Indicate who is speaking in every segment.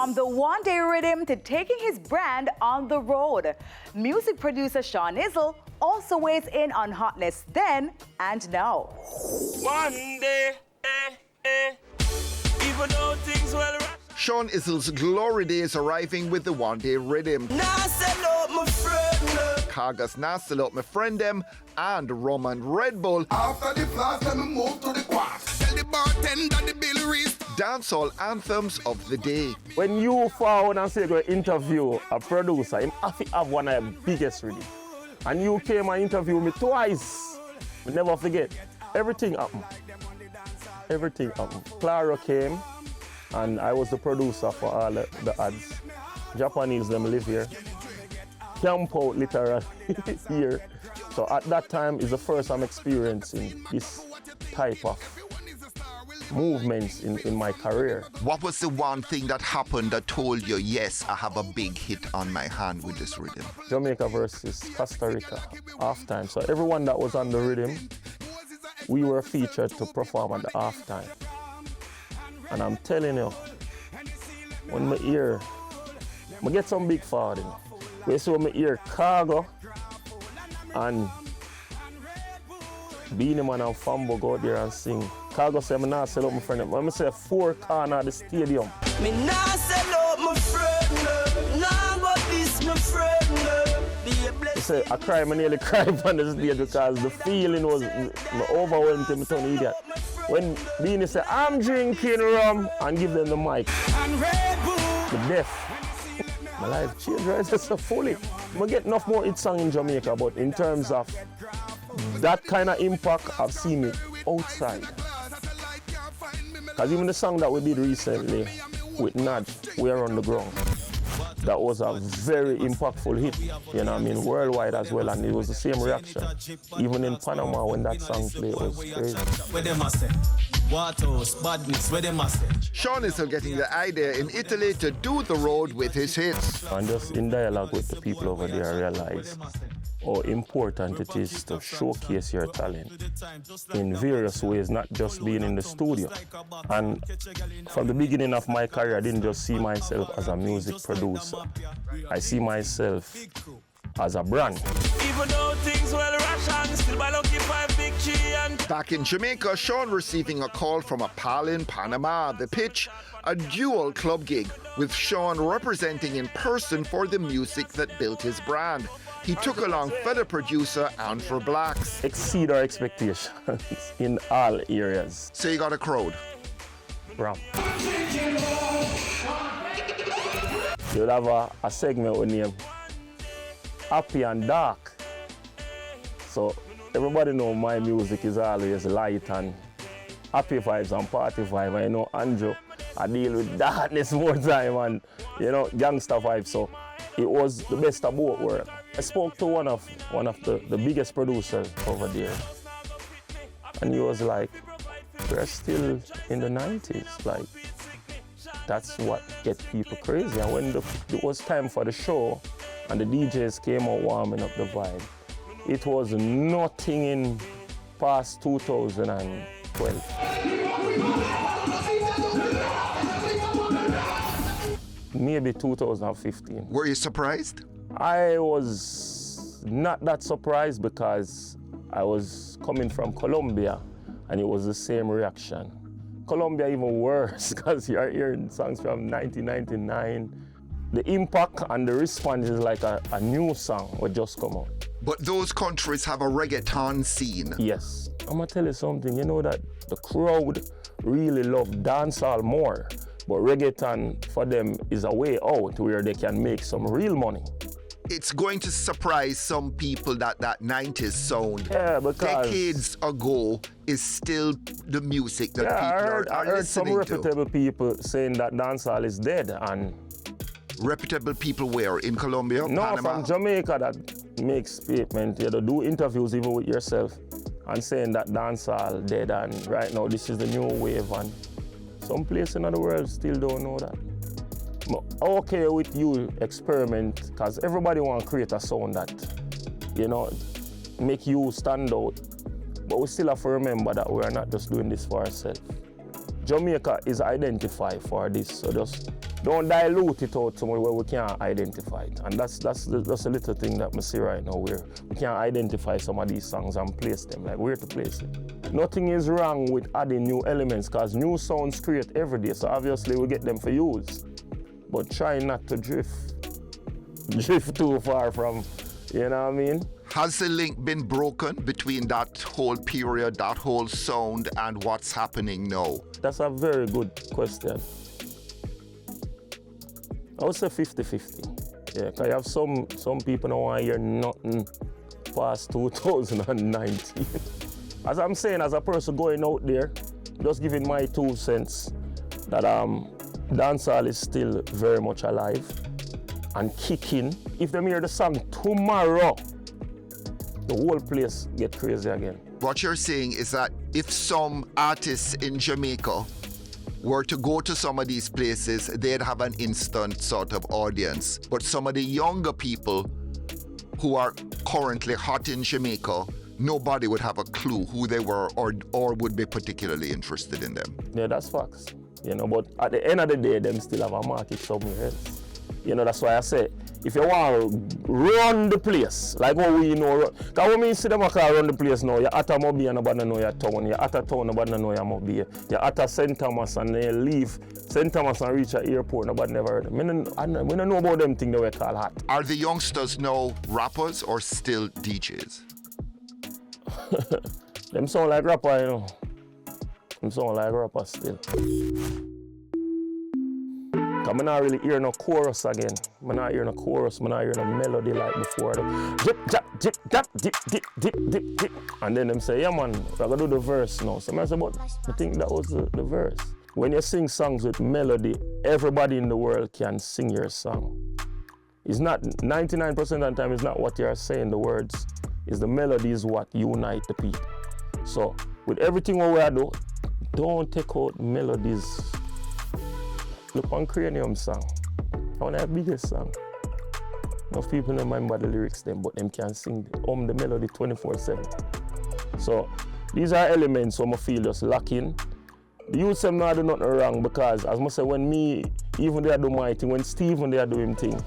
Speaker 1: From the one-day Riddim to taking his brand on the road, music producer Seanizzle also weighs in on hotness then and now.
Speaker 2: One day, even though things well.
Speaker 3: Seanizzle's glory days arriving with the one-day Riddim. Kagas Nasel up my friend them and rum and Red Bull.
Speaker 4: After the flash, then we move to the quack. Tell the bartender the bill reached.
Speaker 3: Dancehall anthems of the day.
Speaker 5: When you found and say you're going to interview a producer, you have to have one of the biggest really. And you came and interviewed me twice. We never forget. Everything happened. Everything happened. Clara came and I was the producer for all the ads. Japanese them live here. Camp out literally here. So at that time is the first I'm experiencing this type of movements in my career.
Speaker 3: What was the one thing that happened that told you, yes, I have a big hit on my hand with this Riddim?
Speaker 5: Jamaica versus Costa Rica, halftime. So everyone that was on the Riddim, we were featured to perform at the halftime. And I'm telling you, when I hear, I get some big forward. We see when I hear Cargo and Beanie Man and Fambo go out there and sing. Cargo say, I'm not sell out my friend. When I say 4 corners of the stadium.
Speaker 2: Me not sell out my friend. Nah, but this my friend.
Speaker 5: He say, I nearly cried on the stage because the feeling was overwhelmed to me to an idiot. When Beanie say, I'm drinking rum and give them the mic. The deaf. My life changed right so fully. I get enough more hit song in Jamaica, but in terms of that kind of impact, I've seen it outside. Because even the song that we did recently with Nudge, We Are on the Ground, that was a very impactful hit, you know what I mean, worldwide as well, and it was the same reaction. Even in Panama when that song played, it was crazy.
Speaker 3: Seanizzle getting the idea in Italy to do the road with his hits.
Speaker 5: And just in dialogue with the people over there, I realized how important it is to showcase your talent in various ways, not just being in the studio. And from the beginning of my career, I didn't just see myself as a music producer. I see myself as a brand.
Speaker 2: Even though things well ration, still by lucky 5 big tree and
Speaker 3: Back in Jamaica, Sean receiving a call from a pal in Panama. The pitch, a dual club gig, with Sean representing in person for the music that built his brand. He took along fellow producer Andrew Blacks.
Speaker 5: Exceed our expectations in all areas.
Speaker 3: So you got a crowd.
Speaker 5: Ram. You'll have a segment with name Happy and Dark. So everybody know my music is always light and happy vibes and party vibe. And you know Andrew, I deal with darkness more time and you know gangster vibes. So it was the best of both worlds. I spoke to one of the biggest producers over there, and he was like, "We're still in the 90s. Like that's what gets people crazy." And when it was time for the show, and the DJs came out warming up the vibe, it was nothing in past 2012. Maybe 2015.
Speaker 3: Were you surprised?
Speaker 5: I was not that surprised because I was coming from Colombia and it was the same reaction. Colombia even worse because you're hearing songs from 1999. The impact and the response is like a new song would just come out.
Speaker 3: But those countries have a reggaeton scene.
Speaker 5: Yes. I'm gonna tell you something, you know that the crowd really love dancehall more, but reggaeton for them is a way out where they can make some real money.
Speaker 3: It's going to surprise some people that 90s sound decades ago is still the music that people are
Speaker 5: I heard some
Speaker 3: listening to.
Speaker 5: reputable people saying that dancehall is dead. And
Speaker 3: reputable people where? In Colombia,
Speaker 5: no,
Speaker 3: Panama?
Speaker 5: from Jamaica that makes statement. You know, do interviews even with yourself and saying that dancehall dead and right now this is the new wave and some place in the world still don't know that. Okay with you experiment because everybody want to create a sound that, you know, make you stand out. But we still have to remember that we are not just doing this for ourselves. Jamaica is identified for this, so just don't dilute it out somewhere where we can't identify it. And that's a little thing that I see right now where we can't identify some of these songs and place them, like where to place it. Nothing is wrong with adding new elements because new sounds create every day, so obviously we get them for use. But try not to drift too far from, you know what I mean?
Speaker 3: Has the link been broken between that whole period, that whole sound, and what's happening now?
Speaker 5: That's a very good question. I would say 50-50. Yeah, because you have some people don't want to hear nothing past 2019. As I'm saying, as a person going out there, just giving my 2 cents, that dancehall is still very much alive and kicking. If they hear the song tomorrow, the whole place get crazy again.
Speaker 3: What you're saying is that if some artists in Jamaica were to go to some of these places, they'd have an instant sort of audience. But some of the younger people who are currently hot in Jamaica, nobody would have a clue who they were or would be particularly interested in them.
Speaker 5: Yeah, that's facts. You know, but at the end of the day, them still have a market somewhere else. You know, that's why I say, if you want to run the place, like what we know, because when we see them run the place now, you're at a Mobi and nobody know your town, you're at a town, nobody know your Mobi, you're at a St. Thomas and they leave St. Thomas and reach an airport, nobody never heard them. We don't know about them things that we call hot.
Speaker 3: Are the youngsters now rappers or still DJs?
Speaker 5: Them sound like rapper, you know. Them sound like rapper still. I'm not really hear no chorus again. I'm not hear no chorus, I'm not hear no melody like before. Dip, jap, dip, dap, dip, dip, dip, dip, dip. And then them say, yeah man, we're gonna do the verse now. So I say, but I think that was the verse. When you sing songs with melody, everybody in the world can sing your song. It's not, 99% of the time, it's not what you're saying, the words. It's the melody is what unite the people. So with everything what we do, don't take out melodies. Look on Cranium song. One of the biggest song. Enough people don't remember the lyrics them, but them can sing the melody 24/7. So these are elements where I feel just lacking. The youth them not do nothing wrong because as I say when me, even they do my thing, when Stephen they do him thing,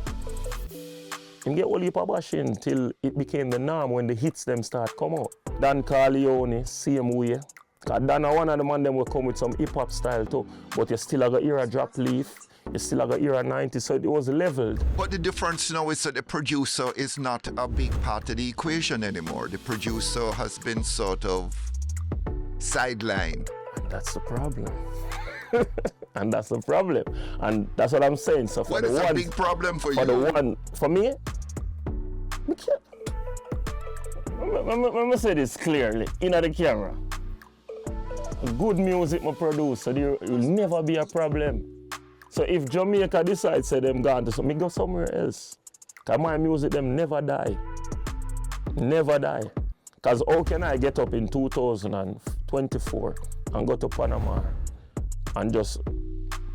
Speaker 5: him get all heap of bashing till it became the norm when the hits them start come out. Dan Corleone, same way. Cause Dan one of the man them will come with some hip-hop style too, but you still have a era drop leaf, you still have a era 90, so it was leveled.
Speaker 3: But the difference now is that the producer is not a big part of the equation anymore. The producer has been sort of sidelined.
Speaker 5: And that's the problem. And that's the problem. And that's what I'm saying. So for
Speaker 3: what is a big problem for you?
Speaker 5: For me, I can't. Let me say this clearly, in the camera. Good music my produce, so there will never be a problem. So if Jamaica decides say them gone to something, go somewhere else. Cause my music them never die. Never die. Cause how can I get up in 2024 and go to Panama and just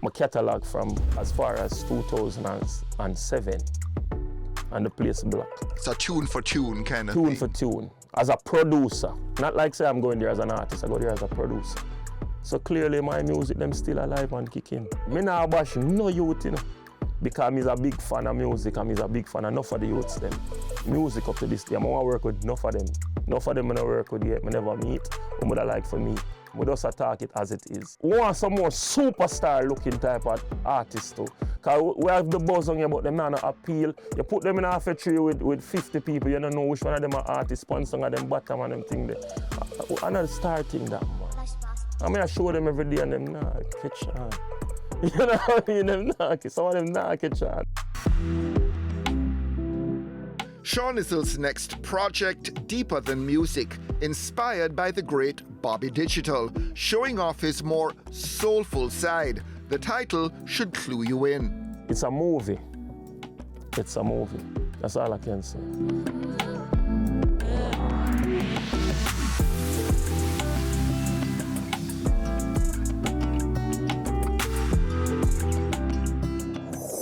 Speaker 5: my catalog from as far as 2007 and the place black.
Speaker 3: It's a tune for tune kind of
Speaker 5: thing.
Speaker 3: Tune
Speaker 5: for tune. As a producer. Not like say I'm going there as an artist, I go there as a producer. So clearly my music them still alive and kicking. Me nah bash no youth, you know. Because I'm a big fan of music and I'm a big fan of enough of the youths them. Music up to this day, I want to work with enough of them. Enough of them I work with yet, I never meet. Who would I like for me? We just attack it as it is. We want some more superstar looking type of artists too. Because we have the buzz on you but them not appeal. You put them in half a tree with 50 people, you don't know which one of them are artists, sponsor of them bottom and them thing there. I'm not starting that, man. I mean, I show them every day and them not catch on. You know what I mean? Them not, some of them not catch on.
Speaker 3: Seanizzle's next project, Deeper Than Music, inspired by the great Bobby Digital, showing off his more soulful side. The title should clue you in.
Speaker 5: It's a movie. It's a movie. That's all I can say.